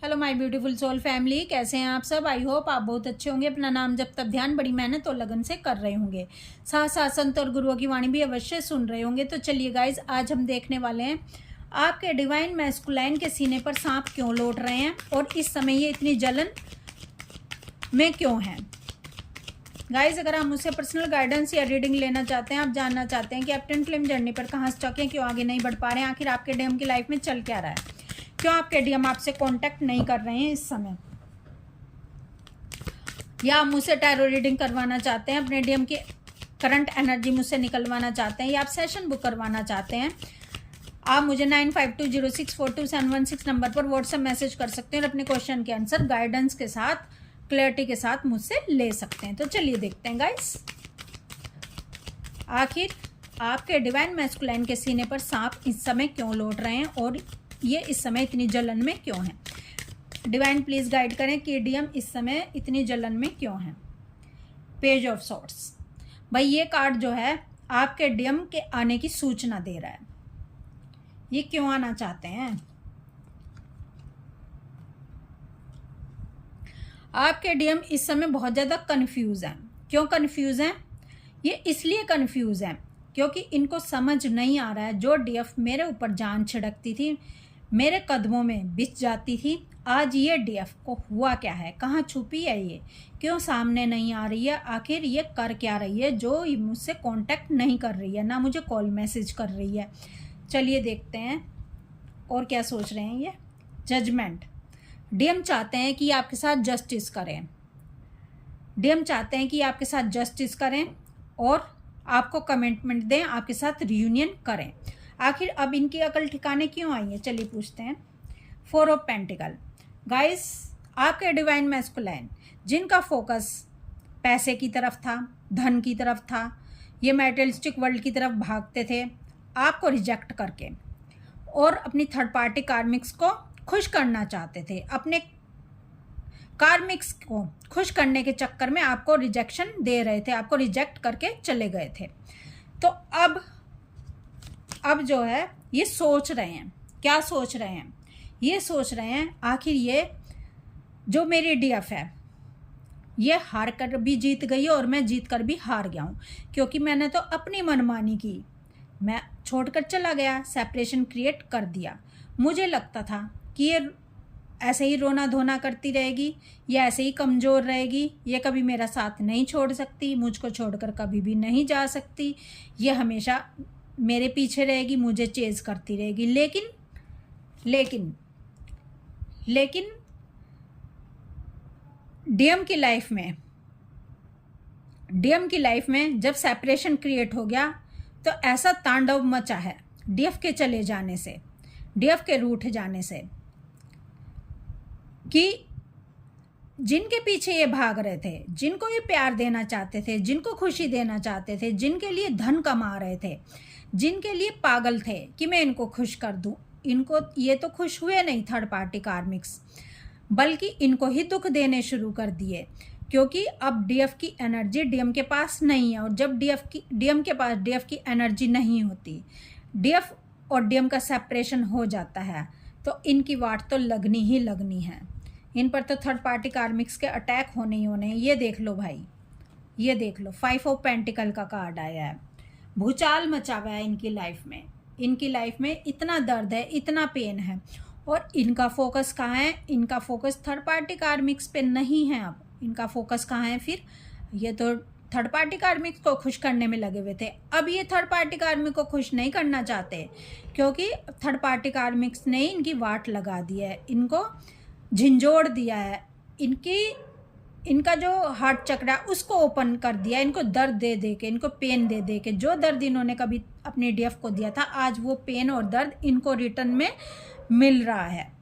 Hello my beautiful soul family, कैसे हैं आप सब। आई होप आप बहुत अच्छे होंगे। अपना नाम जब तब ध्यान बड़ी मेहनत और लगन से कर रहे होंगे। साथ साथ संत और गुरुओं की वाणी भी अवश्य सुन रहे होंगे। तो चलिए गाइज, आज हम देखने वाले हैं आपके डिवाइन मैस्कुलाइन के सीने पर सांप क्यों लौट रहे हैं और इस समय ये इतनी जलन में क्यों है। गाइज, अगर आप मुझसे पर्सनल गाइडेंस या रीडिंग लेना चाहते हैं, आप जानना चाहते हैं कि आप ट्विन फ्लेम जर्नी पर कहाँ स्टक हैं, क्यों आगे नहीं बढ़ पा रहे हैं, आखिर आपके डीएम की लाइफ में चल क्या रहा है, क्यों आपके डीएम आपसे कांटेक्ट नहीं कर रहे हैं इस समय, या आप मुझसे टैरो रीडिंग करवाना चाहते हैं, अपने डीएम की करंट एनर्जी मुझसे निकलवाना चाहते हैं, या आप सेशन बुक करवाना चाहते हैं, आप मुझे 9520642716 नंबर पर व्हाट्सएप मैसेज कर सकते हैं और अपने क्वेश्चन के आंसर गाइडेंस के साथ, क्लैरिटी के साथ मुझसे ले सकते हैं। तो चलिए देखते हैं गाइस, आखिर आपके डिवाइन मैस्कुलाइन के सीने पर सांप इस समय क्यों लौट रहे हैं और ये इस समय इतनी जलन में क्यों है। डिवाइन प्लीज गाइड करें कि डीएम इस समय इतनी जलन में क्यों है। पेज ऑफ सॉर्ड्स, भाई ये कार्ड जो है आपके डीएम के आने की सूचना दे रहा है। ये क्यों आना चाहते हैं। आपके डीएम इस समय बहुत ज़्यादा कंफ्यूज हैं। क्यों कंफ्यूज हैं? ये इसलिए कंफ्यूज हैं क्योंकि इनको समझ नहीं आ रहा है, जो डीएफ मेरे ऊपर जान छिड़कती थी, मेरे कदमों में बिछ जाती थी, आज ये डीएफ को हुआ क्या है, कहाँ छुपी है ये, क्यों सामने नहीं आ रही है, आखिर ये कर क्या रही है जो मुझसे कांटेक्ट नहीं कर रही है, ना मुझे कॉल मैसेज कर रही है। चलिए देखते हैं और क्या सोच रहे हैं ये। जजमेंट, डीएम चाहते हैं कि आपके साथ जस्टिस करें। डीएम चाहते हैं कि आपके साथ जस्टिस करें और आपको कमिटमेंट दें, आपके साथ रियूनियन करें। आखिर अब इनकी अकल ठिकाने क्यों आई है, चलिए पूछते हैं। 4 ऑफ पेंटिकल, गाइस आपके डिवाइन मैस्कुलाइन जिनका फोकस पैसे की तरफ था, धन की तरफ था, ये मैटेरियलिस्टिक वर्ल्ड की तरफ भागते थे आपको रिजेक्ट करके, और अपनी थर्ड पार्टी कार्मिक्स को खुश करना चाहते थे। अपने कार्मिक्स को खुश करने के चक्कर में आपको रिजेक्शन दे रहे थे, आपको रिजेक्ट करके चले गए थे। तो अब जो है ये सोच रहे हैं, क्या सोच रहे हैं, ये सोच रहे हैं आखिर ये जो मेरी डीएफ है ये हार कर भी जीत गई है और मैं जीत कर भी हार गया हूँ, क्योंकि मैंने तो अपनी मनमानी की, मैं छोड़कर चला गया, सेपरेशन क्रिएट कर दिया। मुझे लगता था कि ये ऐसे ही रोना धोना करती रहेगी, ये ऐसे ही कमज़ोर रहेगी, ये कभी मेरा साथ नहीं छोड़ सकती, मुझको छोड़कर कभी भी नहीं जा सकती, ये हमेशा मेरे पीछे रहेगी, मुझे चेज करती रहेगी। लेकिन लेकिन लेकिन डीएम की लाइफ में जब सेपरेशन क्रिएट हो गया तो ऐसा तांडव मचा है डीएफ के चले जाने से, डीएफ के रूठ जाने से, कि जिनके पीछे ये भाग रहे थे, जिनको ये प्यार देना चाहते थे, जिनको खुशी देना चाहते थे, जिनके लिए धन कमा रहे थे, जिनके लिए पागल थे कि मैं इनको खुश कर दूं, इनको ये तो खुश हुए नहीं थर्ड पार्टी कार्मिक्स, बल्कि इनको ही दुख देने शुरू कर दिए, क्योंकि अब डीएफ की एनर्जी डीएम के पास नहीं है। और जब डीएम के पास डीएफ की एनर्जी नहीं होती, डीएफ और डीएम का सेपरेशन हो जाता है, तो इनकी वाट तो लगनी ही लगनी है। इन पर तो थर्ड पार्टी कार्मिक्स के अटैक होने ही होने हैं। ये देख लो भाई, ये देख लो, 5 ऑफ पेंटिकल का कार्ड आया है। भूचाल मचा हुआ है इनकी लाइफ में, इनकी लाइफ में इतना दर्द है, इतना पेन है, और इनका फोकस कहाँ है, इनका फोकस थर्ड पार्टी कार्मिक्स पे नहीं है। अब इनका फोकस कहाँ है फिर, ये तो थर्ड पार्टी कार्मिक्स को खुश करने में लगे हुए थे। अब ये थर्ड पार्टी कार्मिक को खुश नहीं करना चाहते, क्योंकि थर्ड पार्टी कार्मिक्स ने इनकी वाट लगा दी है, इनको झिंझोड़ दिया है, इनका जो हार्ट चक्र उसको ओपन कर दिया, इनको दर्द दे दे के, इनको पेन दे दे के, जो दर्द इन्होंने कभी अपनी डीएफ को दिया था, आज वो पेन और दर्द इनको रिटर्न में मिल रहा है।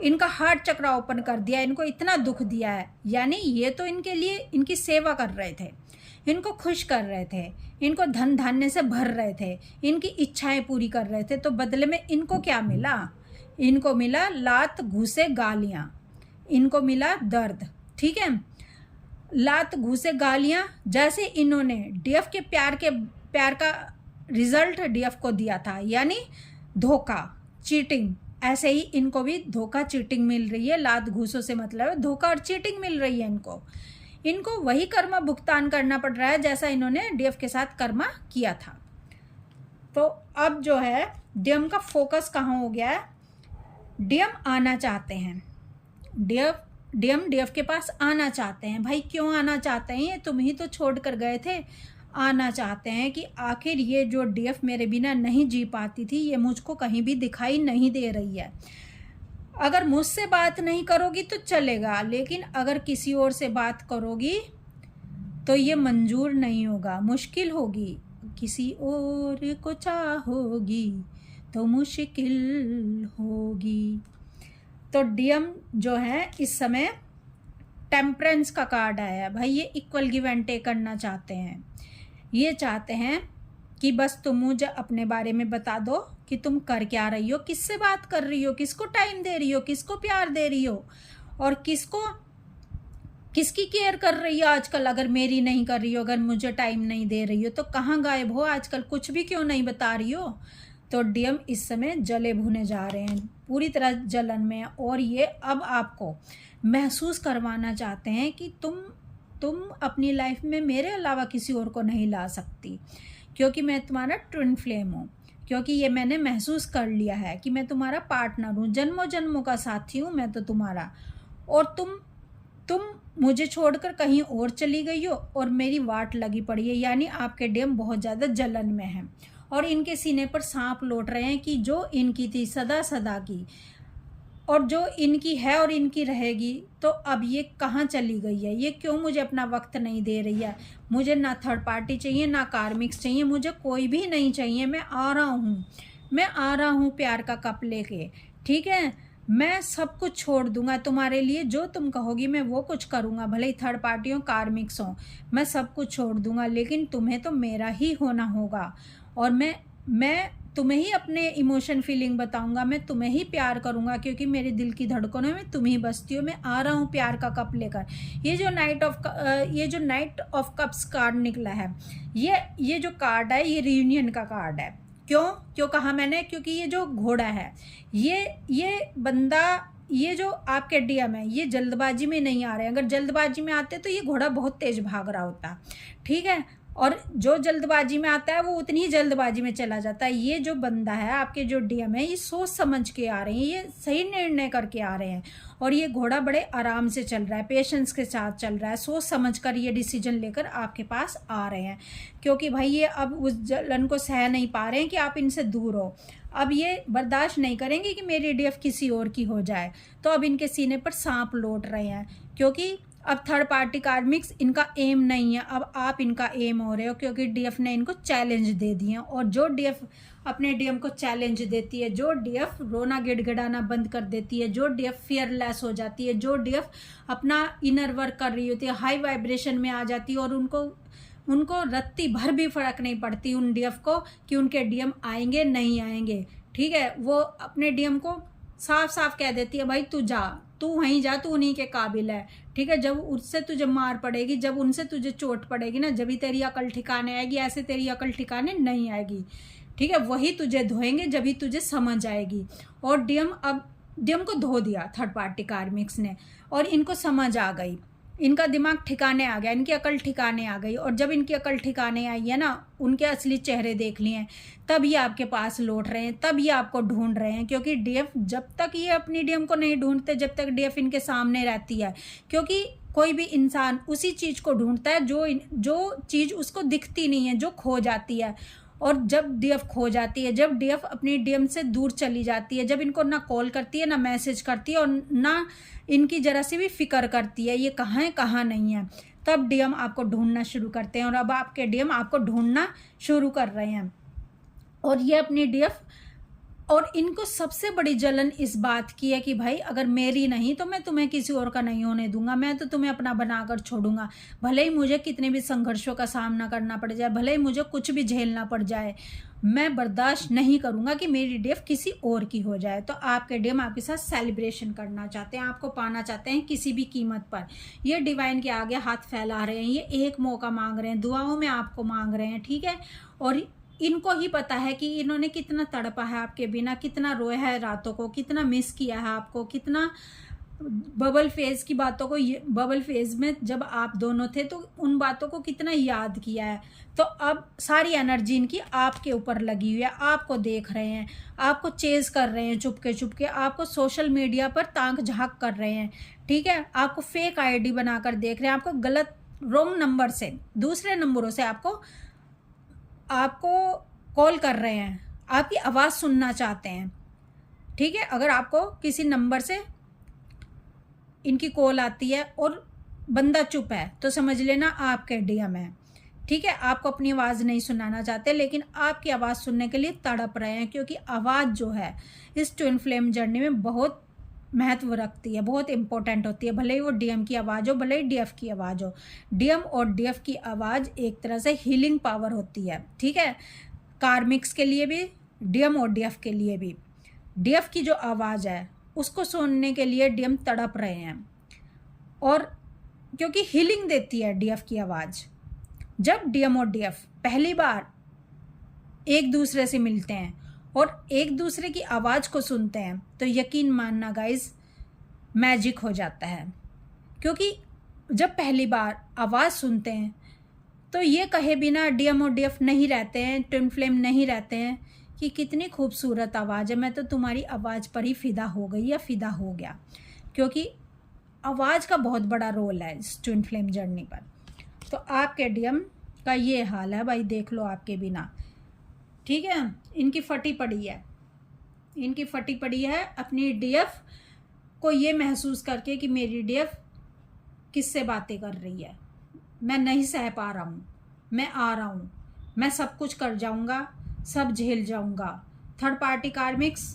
इनका हार्ट चक्र ओपन कर दिया, इनको इतना दुख दिया है, यानी ये तो इनके लिए इनकी सेवा कर रहे थे, इनको खुश कर रहे थे, इनको धन धान्य से भर रहे थे, इनकी इच्छाएं पूरी कर रहे थे, तो बदले में इनको क्या मिला, इनको मिला लात घूसे गालियाँ, इनको मिला दर्द। ठीक है, लात घूसे गालियाँ, जैसे इन्होंने डीएफ के प्यार का रिजल्ट डीएफ को दिया था, यानी धोखा, चीटिंग, ऐसे ही इनको भी धोखा चीटिंग मिल रही है, लात घूसों से मतलब है धोखा और चीटिंग मिल रही है इनको वही कर्मा भुगतान करना पड़ रहा है जैसा इन्होंने डीएफ के साथ कर्मा किया था। तो अब जो है डीएम का फोकस कहाँ हो गया है, डीएम आना चाहते हैं, डीएफ के पास आना चाहते हैं। भाई क्यों आना चाहते हैं, ये तुम ही तो छोड़ कर गए थे। आना चाहते हैं कि आखिर ये जो डीएफ मेरे बिना नहीं जी पाती थी, ये मुझको कहीं भी दिखाई नहीं दे रही है। अगर मुझसे बात नहीं करोगी तो चलेगा, लेकिन अगर किसी और से बात करोगी तो ये मंजूर नहीं होगा, मुश्किल होगी। किसी और को चाहोगी तो मुश्किल होगी। तो डीएम जो है इस समय टेम्परेंस का कार्ड आया है। भाई ये इक्वल गिव एंड टेक करना चाहते हैं। ये चाहते हैं कि बस तुम मुझे अपने बारे में बता दो कि तुम कर क्या रही हो, किससे बात कर रही हो, किसको टाइम दे रही हो, किसको प्यार दे रही हो, और किसकी केयर कर रही हो आजकल। अगर मेरी नहीं कर रही हो, अगर मुझे टाइम नहीं दे रही हो तो कहाँ गायब हो आजकल, कुछ भी क्यों नहीं बता रही हो। तो डीएम इस समय जले भुने जा रहे हैं, पूरी तरह जलन में है, और ये अब आपको महसूस करवाना चाहते हैं कि तुम अपनी लाइफ में मेरे अलावा किसी और को नहीं ला सकती, क्योंकि मैं तुम्हारा ट्विन फ्लेम हूँ, क्योंकि ये मैंने महसूस कर लिया है कि मैं तुम्हारा पार्टनर हूँ, जन्मों जन्मों का साथी हूँ मैं तो तुम्हारा। और तुम मुझे छोड़कर कहीं और चली गई हो और मेरी वाट लगी पड़ी है। यानी आपके डीएम बहुत ज़्यादा जलन में हैं और इनके सीने पर सांप लौट रहे हैं कि जो इनकी थी सदा सदा की, और जो इनकी है और इनकी रहेगी, तो अब ये कहाँ चली गई है, ये क्यों मुझे अपना वक्त नहीं दे रही है। मुझे ना थर्ड पार्टी चाहिए, ना कार्मिक्स चाहिए, मुझे कोई भी नहीं चाहिए। मैं आ रहा हूँ प्यार का कप लेके, ठीक है। मैं सब कुछ छोड़ दूंगा तुम्हारे लिए, जो तुम कहोगी मैं वो कुछ करूँगा, भले ही थर्ड पार्टी हो कार्मिक्स हो, मैं सब कुछ छोड़ दूंगा, लेकिन तुम्हें तो मेरा ही होना होगा। और मैं तुम्हें ही अपने इमोशन फीलिंग बताऊंगा, मैं तुम्हें ही प्यार करूंगा, क्योंकि मेरे दिल की धड़कनों में तुम ही बसती हो। मैं आ रहा हूँ प्यार का कप लेकर। ये जो नाइट ऑफ कप्स कार्ड निकला है, ये जो कार्ड है ये रियूनियन का कार्ड है। क्यों कहा मैंने, क्योंकि ये जो घोड़ा है, ये बंदा, ये जो आपके डीएम है, ये जल्दबाजी में नहीं आ रहे हैं। अगर जल्दबाजी में आते तो ये घोड़ा बहुत तेज भाग रहा होता, ठीक है। और जो जल्दबाजी में आता है वो उतनी ही जल्दबाजी में चला जाता है। ये जो बंदा है आपके जो डीएम है, ये सोच समझ के आ रहे हैं, ये सही निर्णय करके आ रहे हैं, और ये घोड़ा बड़े आराम से चल रहा है, पेशेंस के साथ चल रहा है, सोच समझ कर ये डिसीजन लेकर आपके पास आ रहे हैं। क्योंकि भाई ये अब उस जलन को सह नहीं पा रहे हैं कि आप इनसे दूर हो। अब ये बर्दाश्त नहीं करेंगे कि मेरी डीएफ किसी और की हो जाए, तो अब इनके सीने पर सांप लौट रहे हैं, क्योंकि अब थर्ड पार्टी कार्मिक्स इनका एम नहीं है, अब आप इनका एम हो रहे हो, क्योंकि डीएफ ने इनको चैलेंज दे दिए। और जो डीएफ अपने डीएम को चैलेंज देती है, जो डीएफ रोना गिड़गिड़ाना बंद कर देती है, जो डीएफ फियरलेस हो जाती है, जो डीएफ अपना इनर वर्क कर रही होती है, हाई वाइब्रेशन में आ जाती है, और उनको रत्ती भर भी फर्क नहीं पड़ती उन डीएफ को कि उनके डीएम आएंगे नहीं आएंगे, ठीक है। वो अपने डीएम को साफ साफ कह देती है, भाई तू वहीं जा, तू उन्हीं के काबिल है, ठीक है। जब उससे तुझे मार पड़ेगी, जब उनसे तुझे चोट पड़ेगी ना, जब ही तेरी अकल ठिकाने आएगी, ऐसे तेरी अकल ठिकाने नहीं आएगी, ठीक है। वही तुझे धोएंगे जब ही तुझे समझ आएगी। और डीएम को धो दिया थर्ड पार्टी कार्मिक्स ने, और इनको समझ आ गई, इनका दिमाग ठिकाने आ गया, इनकी अकल ठिकाने आ गई। और जब इनकी अकल ठिकाने आई है ना, उनके असली चेहरे देख लिए हैं, तब ये आपके पास लौट रहे हैं, तब ये आपको ढूंढ रहे हैं। क्योंकि डीएफ जब तक ये अपनी डीएम को नहीं ढूंढते, जब तक डीएफ इनके सामने रहती है, क्योंकि कोई भी इंसान उसी चीज़ को ढूंढता है जो चीज़ उसको दिखती नहीं है, जो खो जाती है। और जब डीएफ खो जाती है, जब डीएफ अपनी डीएम से दूर चली जाती है, जब इनको ना कॉल करती है, ना मैसेज करती है, और ना इनकी जरा सी भी फिक्र करती है ये कहाँ है कहाँ नहीं है, तब डीएम आपको ढूंढना शुरू करते हैं। और अब आपके डीएम आपको ढूंढना शुरू कर रहे हैं। और ये अपनी डीएफ, और इनको सबसे बड़ी जलन इस बात की है कि भाई अगर मेरी नहीं तो मैं तुम्हें किसी और का नहीं होने दूंगा, मैं तो तुम्हें अपना बनाकर छोड़ूंगा, भले ही मुझे कितने भी संघर्षों का सामना करना पड़ जाए, भले ही मुझे कुछ भी झेलना पड़ जाए, मैं बर्दाश्त नहीं करूंगा कि मेरी डीएफ किसी और की हो जाए। तो आपके डीएम आपके साथ सेलिब्रेशन करना चाहते हैं, आपको पाना चाहते हैं किसी भी कीमत पर। ये डिवाइन के आगे हाथ फैला रहे हैं, ये एक मौका मांग रहे हैं, दुआओं में आपको मांग रहे हैं, ठीक है। और इनको ही पता है कि इन्होंने कितना तड़पा है आपके बिना, कितना रोया है रातों को, कितना मिस किया है आपको, कितना बबल फेज की बातों को, बबल फेज में जब आप दोनों थे तो उन बातों को कितना याद किया है। तो अब सारी एनर्जी इनकी आपके ऊपर लगी हुई है, आपको देख रहे हैं, आपको चेज कर रहे हैं चुपके चुपके, आपको सोशल मीडिया पर ताक झांक कर रहे हैं, ठीक है, आपको फेक आईडी बनाकर देख रहे हैं, आपको गलत रॉन्ग नंबर से, दूसरे नंबरों से आपको कॉल कर रहे हैं, आपकी आवाज़ सुनना चाहते हैं, ठीक है। अगर आपको किसी नंबर से इनकी कॉल आती है और बंदा चुप है तो समझ लेना आपके डीएम है, ठीक है। आपको अपनी आवाज़ नहीं सुनाना चाहते लेकिन आपकी आवाज़ सुनने के लिए तड़प रहे हैं, क्योंकि आवाज़ जो है इस ट्विन फ्लेम जर्नी में बहुत महत्व रखती है, बहुत इंपॉर्टेंट होती है। भले ही वो डीएम की आवाज़ हो, भले ही डीएफ की आवाज़ हो, डीएम और डीएफ की आवाज़ एक तरह से हीलिंग पावर होती है, ठीक है। कार्मिक्स के लिए भी, डीएम और डीएफ के लिए भी, डीएफ की जो आवाज़ है उसको सुनने के लिए डीएम तड़प रहे हैं, और क्योंकि हीलिंग देती है डीएफ की आवाज़। जब डीएम और डीएफ पहली बार एक दूसरे से मिलते हैं और एक दूसरे की आवाज़ को सुनते हैं तो यकीन मानना गाइस, मैजिक हो जाता है। क्योंकि जब पहली बार आवाज़ सुनते हैं तो ये कहे बिना डीएम और डीएफ नहीं रहते हैं, ट्विन फ्लेम नहीं रहते हैं कि कितनी खूबसूरत आवाज़ है, मैं तो तुम्हारी आवाज़ पर ही फ़िदा हो गई या फ़िदा हो गया। क्योंकि आवाज़ का बहुत बड़ा रोल है इस ट्विन फ्लेम जर्नी पर। तो आपके डीएम का ये हाल है भाई, देख लो आपके बिना, ठीक है। इनकी फटी पड़ी है, इनकी फटी पड़ी है अपनी डीएफ को ये महसूस करके कि मेरी डीएफ किससे बातें कर रही है, मैं नहीं सह पा रहा हूँ, मैं आ रहा हूँ, मैं सब कुछ कर जाऊँगा, सब झेल जाऊँगा। थर्ड पार्टी कार्मिक्स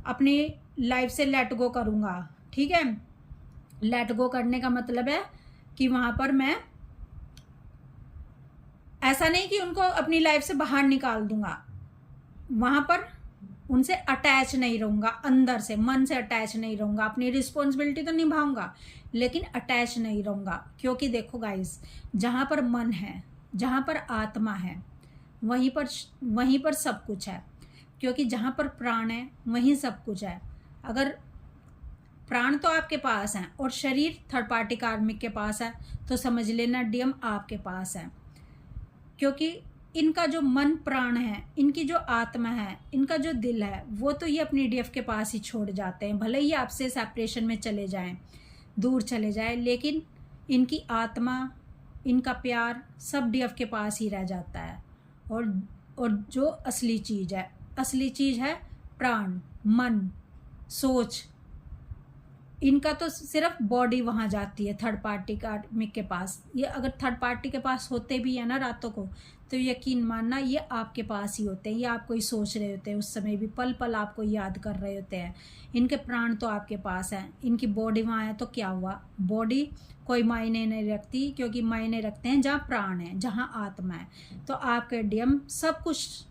अपनी लाइफ से लेट गो करूँगा, ठीक है। लेट गो करने का मतलब है कि वहाँ पर मैं ऐसा नहीं कि उनको अपनी लाइफ से बाहर निकाल दूंगा, वहाँ पर उनसे अटैच नहीं रहूँगा, अंदर से मन से अटैच नहीं रहूँगा, अपनी रिस्पॉन्सिबिलिटी तो निभाऊंगा लेकिन अटैच नहीं रहूँगा। क्योंकि देखो गाइस, जहाँ पर मन है, जहाँ पर आत्मा है, वहीं पर सब कुछ है। क्योंकि जहाँ पर प्राण है वहीं सब कुछ है। अगर प्राण तो आपके पास हैं और शरीर थर्ड पार्टी कार्मिक के पास है तो समझ लेना डीएम आपके पास है। क्योंकि इनका जो मन प्राण है, इनकी जो आत्मा है, इनका जो दिल है, वो तो ये अपनी डीएफ के पास ही छोड़ जाते हैं। भले ही आपसे सेपरेशन में चले जाएं, दूर चले जाएं, लेकिन इनकी आत्मा, इनका प्यार सब डीएफ के पास ही रह जाता है। और जो असली चीज़ है, असली चीज़ है प्राण, मन, सोच। इनका तो सिर्फ बॉडी वहाँ जाती है थर्ड पार्टी कार्मिक के पास। ये अगर थर्ड पार्टी के पास होते भी है ना रातों को, तो यकीन मानना ये आपके पास ही होते हैं, ये आपको ही सोच रहे होते हैं, उस समय भी पल पल आपको याद कर रहे होते हैं। इनके प्राण तो आपके पास हैं, इनकी बॉडी वहाँ है तो क्या हुआ, बॉडी कोई मायने नहीं रखती, क्योंकि मायने रखते हैं जहाँ प्राण है, जहाँ आत्मा है। तो आपके डीएम सब कुछ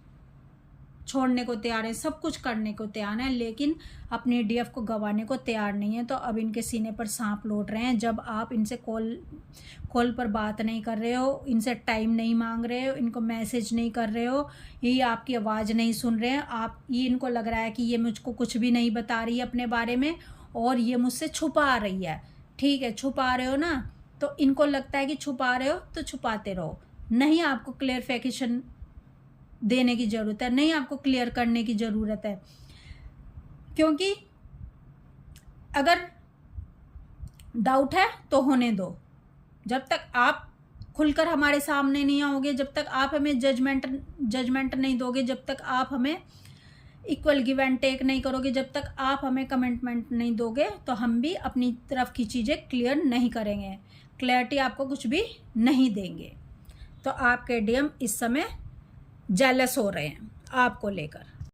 छोड़ने को तैयार है, सब कुछ करने को तैयार है, लेकिन अपने डीएफ को गंवाने को तैयार नहीं है। तो अब इनके सीने पर सांप लौट रहे हैं। जब आप इनसे कॉल पर बात नहीं कर रहे हो, इनसे टाइम नहीं मांग रहे हो, इनको मैसेज नहीं कर रहे हो, ये आपकी आवाज़ नहीं सुन रहे हैं, ये इनको लग रहा है कि ये मुझको कुछ भी नहीं बता रही है अपने बारे में और ये मुझसे छुपा रही है। ठीक है, छुपा रहे हो ना, तो इनको लगता है कि छुपा रहे हो तो छुपाते रहो। नहीं, आपको क्लियरिफिकेशन देने की ज़रूरत है, नहीं आपको क्लियर करने की ज़रूरत है। क्योंकि अगर डाउट है तो होने दो। जब तक आप खुलकर हमारे सामने नहीं आओगे, जब तक आप हमें जजमेंट नहीं दोगे, जब तक आप हमें इक्वल गिव एंड टेक नहीं करोगे, जब तक आप हमें कमिटमेंट नहीं दोगे, तो हम भी अपनी तरफ की चीज़ें क्लियर नहीं करेंगे, क्लैरिटी आपको कुछ भी नहीं देंगे। तो आपके डीएम इस समय जेलस हो रहे हैं आपको लेकर।